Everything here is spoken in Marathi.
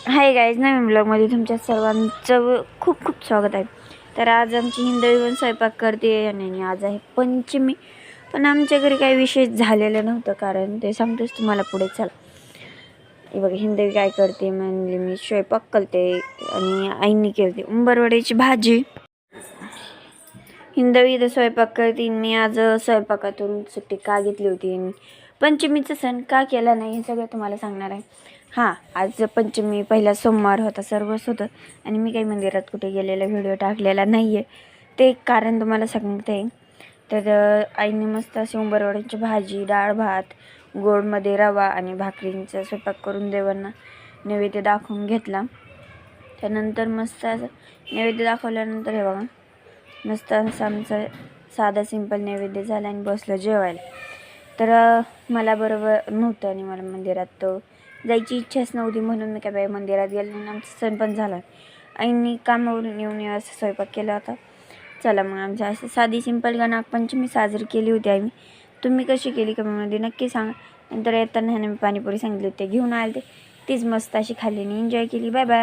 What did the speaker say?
हाय गाईज, नवीन ब्लॉगमध्ये तुमच्या सर्वांचं खूप खूप स्वागत आहे. तर आज आमची हिंदवी पण स्वयंपाक करते आणि आज आहे पंचमी. पण आमच्या घरी काही विशेष झालेलं नव्हतं, कारण ते सांगतोच तुम्हाला पुढे. चला, हे बघा हिंदवी काय करते म्हणजे मी स्वयंपाक करते आणि आईनी केली उंबरवड्याची भाजी. हिंदवी इथं स्वयंपाक करते. मी आज स्वयंपाकातून सुट्टी का घेतली होती, पंचमीचा सण का केला नाही हे सगळं तुम्हाला सांगणार आहे. हां, आज पंचमी पहिला सोमवार होता, सर्वच होतं आणि मी काही मंदिरात कुठे गेलेला व्हिडिओ टाकलेला नाही आहे. ते एक कारण तुम्हाला सांगते. तर आईने मस्त अशी उंबरवड्याची भाजी, डाळ भात, गोडमध्ये रवा आणि भाकरींचा स्वयंपाक करून देवांना नैवेद्य दाखवून घेतला. त्यानंतर मस्त असं नैवेद्य दाखवल्यानंतर हे बघा मस्त असं आमचं साधा सिंपल नैवेद्य झाला आणि बसलं जेवायला. तर मला बरोबर नव्हतं आणि मला मंदिरात जायची इच्छाच नव्हती, म्हणून मी काय बाई मंदिरात गेले आणि आमचा सण पण झाला. आईंनी कामावरून येऊन असं स्वयंपाक केला होता. चला मग आमच्या असं साधी सिंपल नागपंचमी साजरी केली होती आम्ही. तुम्ही कशी केली कमेंटमध्ये नक्की सांगा. नंतर येताना ह्याने मी पाणीपुरी सांगितली, ते घेऊन आले, तीच मस्त अशी खाल्ली आणि एन्जॉय केली. Bye bye.